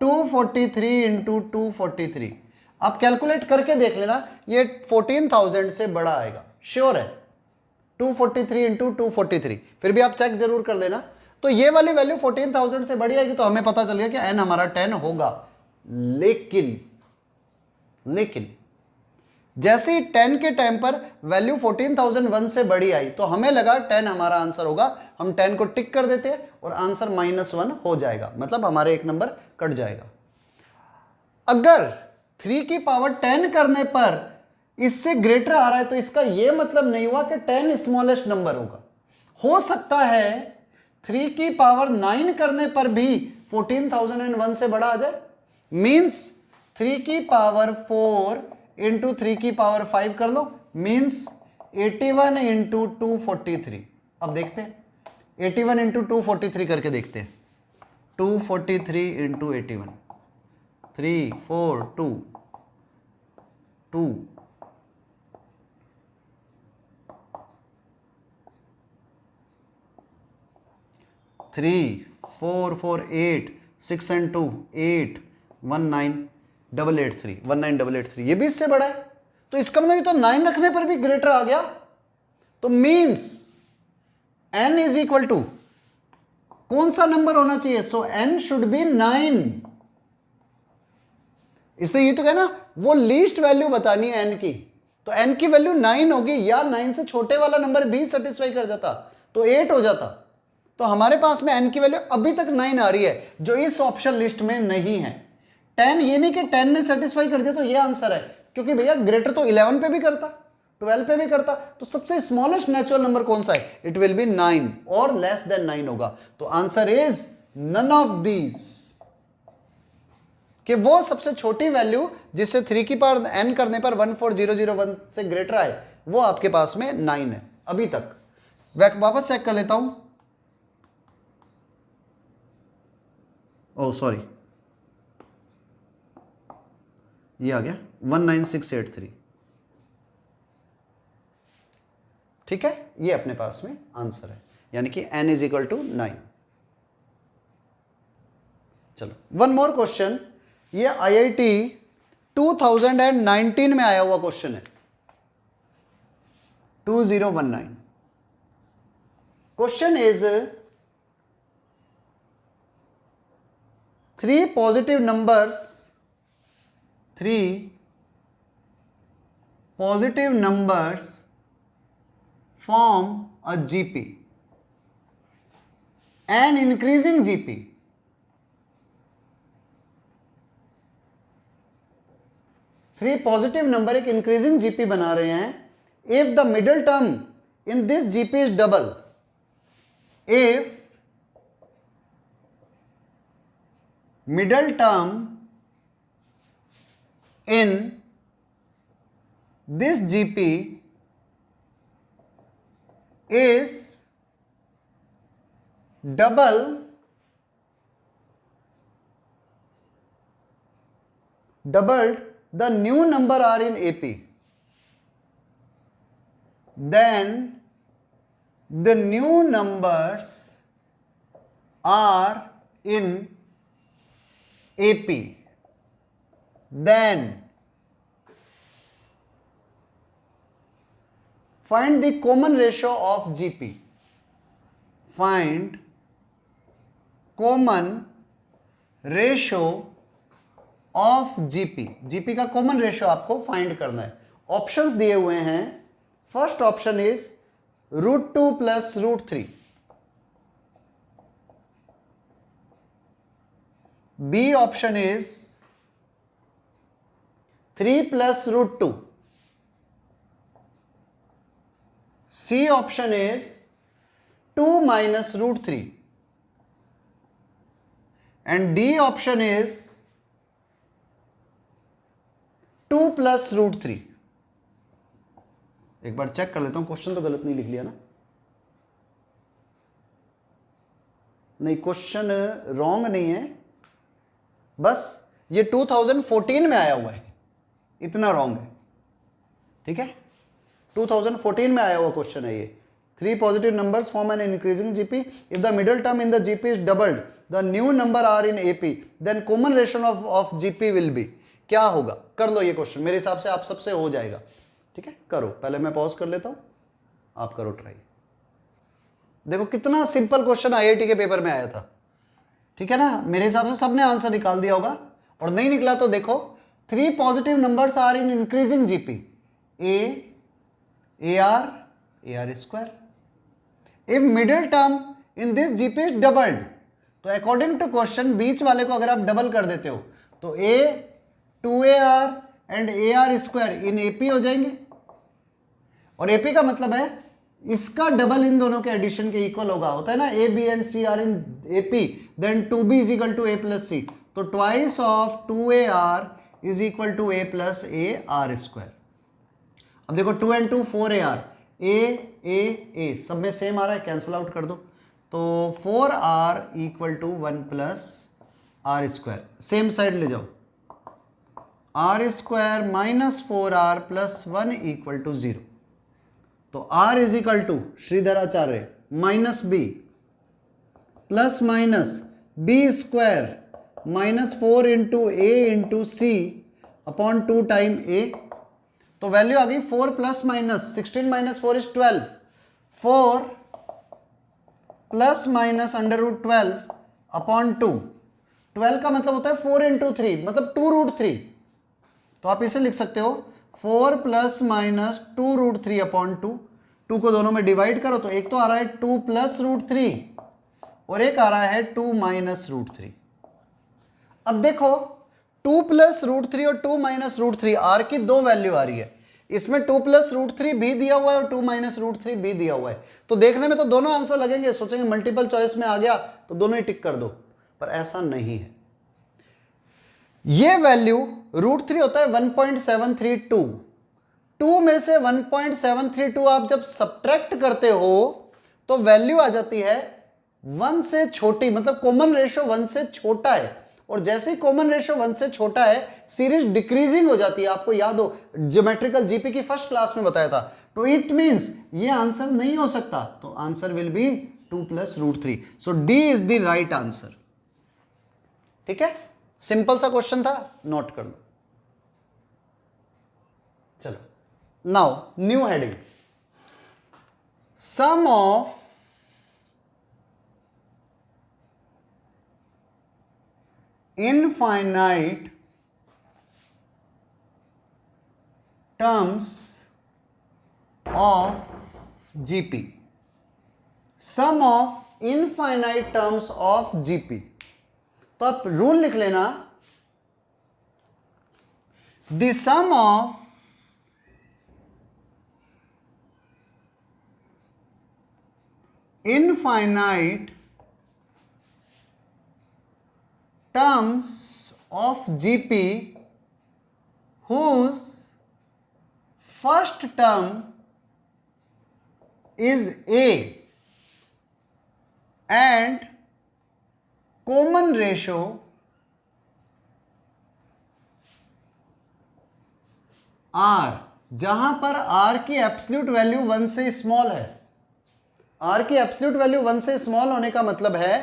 243 इंटू 243। आप कैलकुलेट करके देख लेना, ये 14,000 से बड़ा आएगा, श्योर है। 243 इंटू 243, फिर भी आप चेक जरूर कर लेना। तो ये वाली वैल्यू 14,000 से बड़ी आएगी, तो हमें पता चल गया कि n हमारा 10 होगा। लेकिन जैसे ही 10 के टाइम पर वैल्यू 14,001 से बड़ी आई तो हमें लगा 10 हमारा आंसर होगा, हम 10 को टिक कर देते हैं और आंसर -1 हो जाएगा, मतलब हमारे एक नंबर कट जाएगा। अगर 3 की पावर 10 करने पर इससे ग्रेटर आ रहा है तो इसका यह मतलब नहीं हुआ कि 10 स्मॉलेस्ट नंबर होगा। हो सकता है 3 की पावर 9 करने पर भी 14,001 से बड़ा आ जाए, मीन्स 3 की पावर 4 इंटू 3 की पावर 5 कर लो, मीन्स 81 इंटू 243। अब देखते हैं 81 इंटू 243 करके देखते हैं। 243 इंटू 81, 3 4 2 2 3 4 4 8 6 and 2 8 19883 19883, ये भी इससे बड़ा है। तो इसका मतलब ये तो 9 रखने पर भी ग्रेटर आ गया। तो means n is equal to कौन सा नंबर होना चाहिए? So n should be 9। इससे ये तो कहना वो लीस्ट वैल्यू बतानी है n की, तो n की वैल्यू 9 होगी, या 9 से छोटे वाला नंबर भी सेटिस्फाई कर जाता तो 8 हो जाता। तो हमारे पास में n की वैल्यू अभी तक 9 आ रही है, जो इस ऑप्शन लिस्ट में नहीं है। 10 ये नहीं कि 10 ने सेटिस्फाई कर दिया तो ये आंसर है, क्योंकि भैया ग्रेटर तो 11 पे भी करता, 12 पे भी करता। तो सबसे स्मॉलेस्ट नेचुरल नंबर कौन सा है? इट विल बी 9 और लेस देन 9 होगा। तो answer is none of these, कि वो सबसे छोटी वैल्यू जिससे 3 की पावर n करने पर 14001 से ग्रेटर आए, वो आपके पास में 9 है अभी तक। वापस चेक कर लेता हूं। ओह सॉरी, ये आ गया 19683। ठीक है, ये अपने पास में आंसर है, यानी कि n इज इक्वल टू 9। चलो वन मोर क्वेश्चन, ये IIT 2019 में आया हुआ क्वेश्चन है, 2019। Question is 3 positive numbers form a GP, an increasing GP. 3 positive number एक इंक्रीजिंग जीपी बना रहे हैं। If the middle term in this GP is double, if middle term in this GP is doubled, the new number are in AP, then the new numbers are in AP, then find the common ratio of GP. Find common ratio of GP. GP का common ratio आपको find करना है। Options दिए हुए हैं। First option is √2 plus √3, B option is 3 plus √2, C option is 2 minus √3, and D option is 2 plus √3। एक बार check कर लेता हूं, क्वेश्चन तो गलत नहीं लिख लिया ना? नहीं, क्वेश्चन रॉन्ग नहीं है, बस ये 2014 में आया हुआ है, इतना रॉन्ग है। ठीक है, 2014 में आया हुआ क्वेश्चन है ये। 3 positive numbers form an increasing GP, if the middle term in the GP is doubled, the new number are in AP, then common ratio of GP will be. क्या होगा? कर लो ये क्वेश्चन, मेरे हिसाब से आप सबसे हो जाएगा। ठीक है, करो। पहले मैं पॉज कर लेता हूं, आप करो ट्राई। देखो कितना सिंपल क्वेश्चन IIT के पेपर में आया था। ठीक है ना, मेरे हिसाब से सबने आंसर निकाल दिया होगा, और नहीं निकला तो देखो 3 positive numbers are in increasing GP, AR square. If middle term in this GP is doubled, तो अकॉर्डिंग टू क्वेश्चन बीच वाले को अगर आप डबल कर देते हो तो 2AR and AR square in AP हो जाएंगे, और AP का मतलब है इसका डबल इन दोनों के एडिशन के इक्वल होगा। होता है ना, AB and C are in AP, then 2B is equal to A plus C, तो twice of 2AR is equal to A plus AR square. अब देखो 2 and 2 4AR, A सब में सेम आ रहा है, कैंसिल आउट कर दो। तो 4r equal to 1 plus R square, same side ले जाओ, R square minus 4r plus 1 equal to 0। तो r is equal to Shridhar Acharya minus B plus minus B square minus 4 into A into C upon 2 time A. तो value आ गई 4 plus minus 16 minus 4 is 12, 4 plus minus under root 12 upon 2। 12 का मतलब होता है 4 into 3 मतलब 2 root 3। तो आप इसे लिख सकते हो 4 प्लस माइनस 2 रूट 3 अपॉन 2। 2 को दोनों में डिवाइड करो तो एक तो आ रहा है 2 प्लस रूट 3 और एक आ रहा है 2 माइनस रूट 3। अब देखो 2 प्लस रूट 3 और 2 माइनस रूट 3 आर की दो वैल्यू आ रही है। इसमें 2 प्लस रूट 3 भी दिया हुआ है और 2 माइनस रूट 3 भी दिया हुआ है। तो देखने में तो दोनों आंसर लगेंगे, सोचेंगे मल्टीपल चॉइस में आ गया तो दोनों ही टिक कर दो, पर ऐसा नहीं है। ये वैल्यू रूट 3 होता है 1.732। 2 में से 1.732 आप जब सब्ट्रैक्ट करते हो तो वैल्यू आ जाती है 1 से छोटी, मतलब कॉमन रेशियो 1 से छोटा है। और जैसे ही कॉमन रेशियो 1 से छोटा है सीरीज डिक्रीजिंग हो जाती है। आपको याद हो ज्योमेट्रिकल जीपी की फर्स्ट क्लास में बताया था। तो इट मींस ये आंसर नहीं हो सकता, तो answer will be 2 plus root 3। So D is the right answer. ठीक है, सिंपल सा क्वेश्चन था, नोट कर लो। चलो now new heading, sum of infinite terms of GP, sum of infinite terms of GP। तो आप रूल लिख लेना, the sum of infinite terms of GP whose first term is A and common ratio R, जहां पर R की absolute value 1 से small है। R की एब्सोल्यूट वैल्यू 1 से स्मॉल होने का मतलब है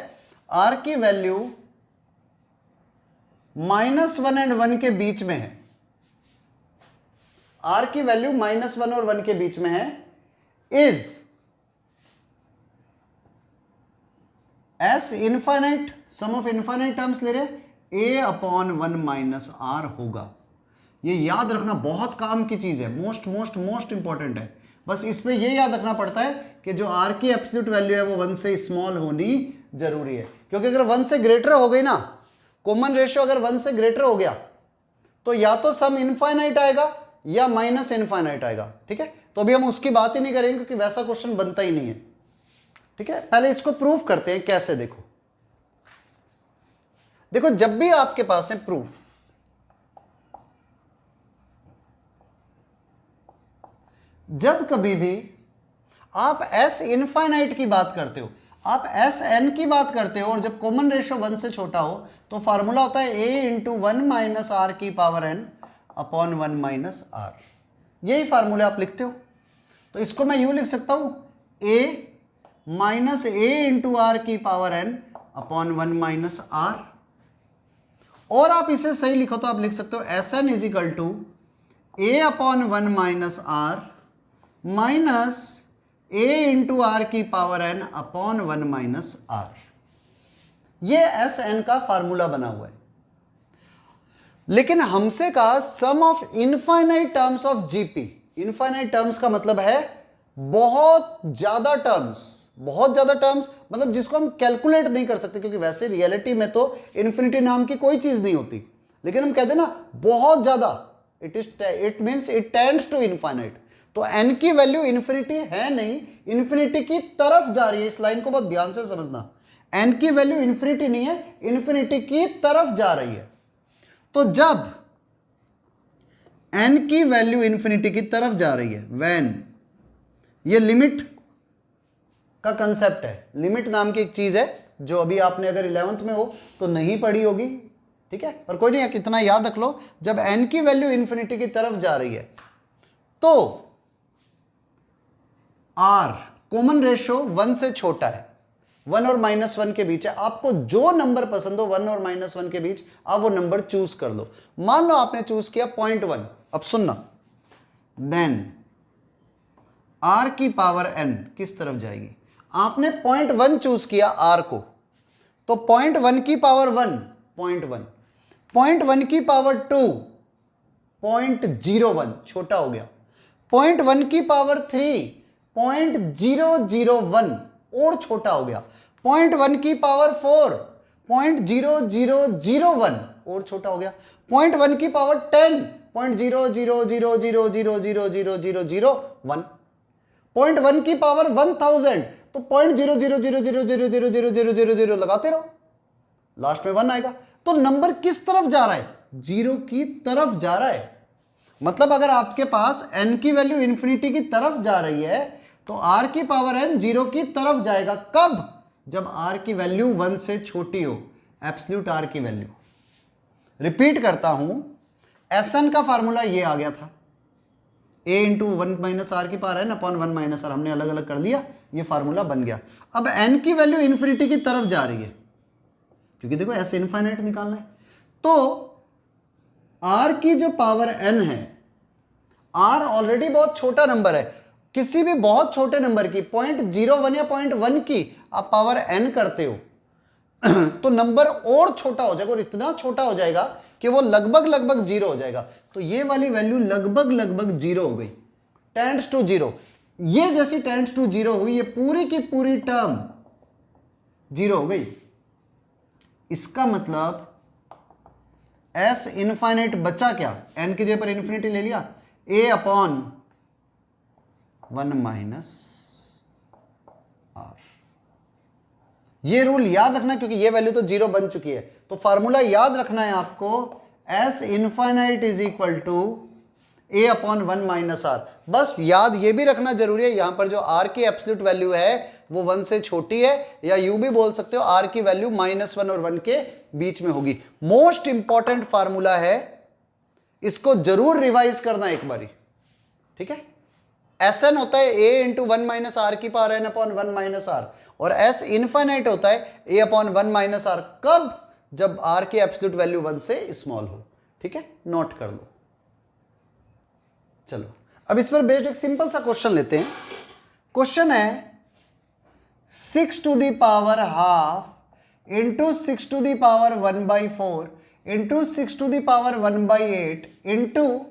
R की वैल्यू -1 एंड 1 के बीच में है। R की वैल्यू -1 और 1 के बीच में है। Is S infinite, sum of infinite terms ले रहे, A अपॉन 1 माइनस आर होगा। ये याद रखना बहुत काम की चीज है, मोस्ट इंपॉर्टेंट है। बस इसमें ये याद रखना पड़ता है कि जो R की एब्सोल्यूट वैल्यू है वो 1 से स्मॉल होनी जरूरी है, क्योंकि अगर 1 से ग्रेटर हो गई ना, कॉमन रेशियो अगर 1 से ग्रेटर हो गया तो या तो सम इनफाइनाइट आएगा या माइनस इनफाइनाइट आएगा। ठीक है, तो अभी हम उसकी बात ही नहीं करेंगे क्योंकि वैसा क्वेश्चन बनता ही नहीं है। ठीक है, पहले इसको प्रूफ करते हैं कैसे। देखो जब भी आपके पास है प्रूफ, जब कभी भी आप एस इनफाइनाइट की बात करते हो, आप एस एन की बात करते हो और जब कॉमन रेशियो 1 से छोटा हो तो फार्मूला होता है ए इंटू 1 माइनस आर की power N upon 1 minus R. यही फार्मूला आप लिखते हो। तो इसको मैं यूं लिख सकता हूं, A minus A into R की power N upon 1 minus R. और आप इसे सही लिखो तो आप लिख सकते हो S N is equal to A upon 1 minus R minus A into R की power N upon 1 minus R. ये एस एन का फार्मूला बना हुआ है। लेकिन हमसे कहा sum of infinite terms of GP. Infinite terms का मतलब है बहुत ज्यादा टर्म्स, मतलब जिसको हम कैलकुलेट नहीं कर सकते, क्योंकि वैसे रियलिटी में तो इन्फिनिटी नाम की कोई चीज नहीं होती, लेकिन हम कहते हैं ना बहुत ज्यादा, it means it tends to infinite. तो n की वैल्यू इन्फिनिटी है नहीं, इन्फिनिटी की तरफ जा रही है। इस लाइन को बहुत ध्यान से समझना, n की वैल्यू इन्फिनिटी नहीं है, इन्फिनिटी की तरफ जा रही है। तो जब n की वैल्यू इन्फिनिटी की तरफ जा रही है, व्हेन ये लिमिट का कंसेप्ट है। लिमिट नाम की एक चीज है जो अभी आपने अगर 11th में हो तो नहीं पढ़ी होगी, ठीक है, पर कोई नहीं, इतना याद रख लो, जब n की वैल्यू इंफिनिटी की तरफ जा रही है तो r कॉमन रेशियो 1 से छोटा है, 1 और -1 के बीच है। आपको जो नंबर पसंद हो 1 और -1 के बीच, आप वो नंबर चूज कर लो। मान लो आपने चूज किया 0.1, अब सुनना, देन r की पावर n किस तरफ जाएगी? आपने 0.1 चूज किया r को, तो 0.1 की पावर 1 0.1, 0.1 की पावर 2 0.01 छोटा हो गया, 0.1 की पावर 3 0.001 और छोटा हो गया, 0.1 की पावर 4 0.0001 और छोटा हो गया, 0.1 की पावर 10 0.00000000001, 0.1 की पावर 1000 तो 0.000000000 लगाते रहो, लास्ट में 1 आएगा। तो नंबर किस तरफ जा रहा है? 0 की तरफ जा रहा है। मतलब अगर आपके पास n की वैल्यू इंफिनिटी की तरफ जा रही है तो r की पावर n 0 की तरफ जाएगा। कब? जब r की वैल्यू 1 से छोटी हो, एब्सोल्यूट r की वैल्यू। रिपीट करता हूं, Sn का फार्मूला ये आ गया था, a इंटू 1 माइनस आर की power n upon 1 minus R, हमने अलग अलग कर लिया, ये फार्मूला बन गया। अब n की वैल्यू इंफिनिटी की तरफ जा रही है क्योंकि देखो ऐसे इनफाइनाइट निकालना है, तो r की जो पावर n है, r ऑलरेडी बहुत छोटा नंबर है, किसी भी बहुत छोटे नंबर की 0.01 या 0.1 की आप पावर n करते हो तो नंबर और छोटा हो जाएगा, और इतना छोटा हो जाएगा कि वो लगभग 0 हो जाएगा। तो ये वाली वैल्यू लगभग 0 हो गई, टेंड्स टू 0। ये जैसी टेंड्स टू 0 हुई, ये पूरी की पूरी टर्म 0 हो गई। इसका मतलब s इनफाइनाइट बचा क्या? n की जगह पर इंफिनिटी ले लिया, a अपॉन 1 माइनस r। ये रूल याद रखना क्योंकि ये वैल्यू तो 0 बन चुकी है। तो फार्मूला याद रखना है आपको, s infinite is equal to a upon 1 minus r। बस याद ये भी रखना जरूरी है, यहां पर जो r की एब्सोल्यूट वैल्यू है वो 1 से छोटी है, या यूं भी बोल सकते हो r की वैल्यू -1 और 1 के बीच में होगी। मोस्ट इंपॉर्टेंट फार्मूला है, इसको जरूर रिवाइज करना एक बारी, ठीक है। Sn होता है a इंटू 1 माइनस आर की power n upon 1 minus R, और s इनफाइनाइट होता है a अपॉन 1 माइनस आर। कब? जब r की एब्सोल्यूट वैल्यू 1 से स्मॉल हो, ठीक है, नोट कर लो। चलो अब इस पर बेस्ड एक सिंपल सा क्वेश्चन लेते हैं। क्वेश्चन है 6 to the power half into 6 to the power 1/4 into 6 to the power 1/8 into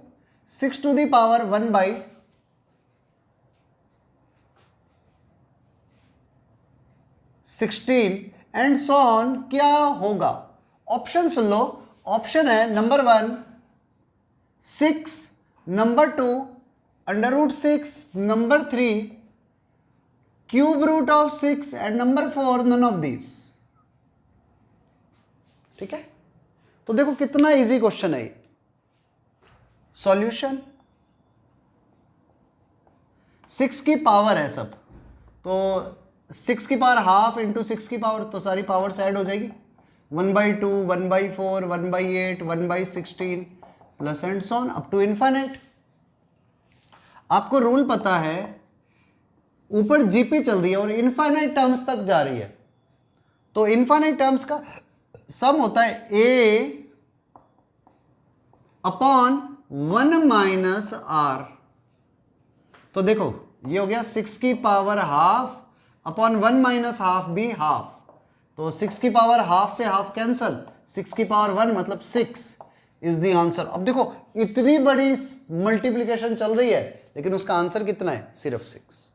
6 to the power 1/16 and so on क्या होगा? ऑप्शन सुन लो। ऑप्शन है number 1 6, number 2 √6, number 3 cube root of 6 and number 4 none of this. ठीक है, तो देखो कितना इजी क्वेश्चन है। सॉल्यूशन 6 की पावर है सब, तो 6 की पावर हाफ इंटू 6 की पावर, तो सारी पावर्स ऐड हो जाएगी, 1/2 1/4 1/8 1/16 plus and so on up to infinite. आपको रूल पता है, ऊपर जीपी चल रही है और इनफाइनाइट टर्म्स तक जा रही है, तो इनफाइनाइट टर्म्स का सम होता है a अपॉन 1 माइनस आर। तो देखो ये हो गया 6 की power half upon 1 minus half भी हाफ, तो 6 की पावर हाफ से हाफ कैंसल, 6 की पावर 1 मतलब 6 इज द आंसर। अब देखो इतनी बड़ी मल्टीप्लीकेशन चल रही है लेकिन उसका आंसर कितना है? सिर्फ 6।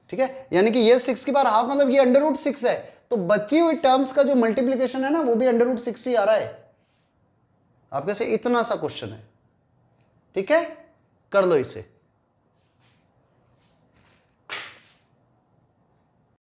ठीक है, यानी कि ये 6 की पावर हाफ मतलब ये √6 है, तो बची हुई टर्म्स का जो मल्टीप्लीकेशन है ना वो भी √6 ही आ रहा है। आपके से इतना सा क्वेश्चन है, ठीक है, कर लो इसे।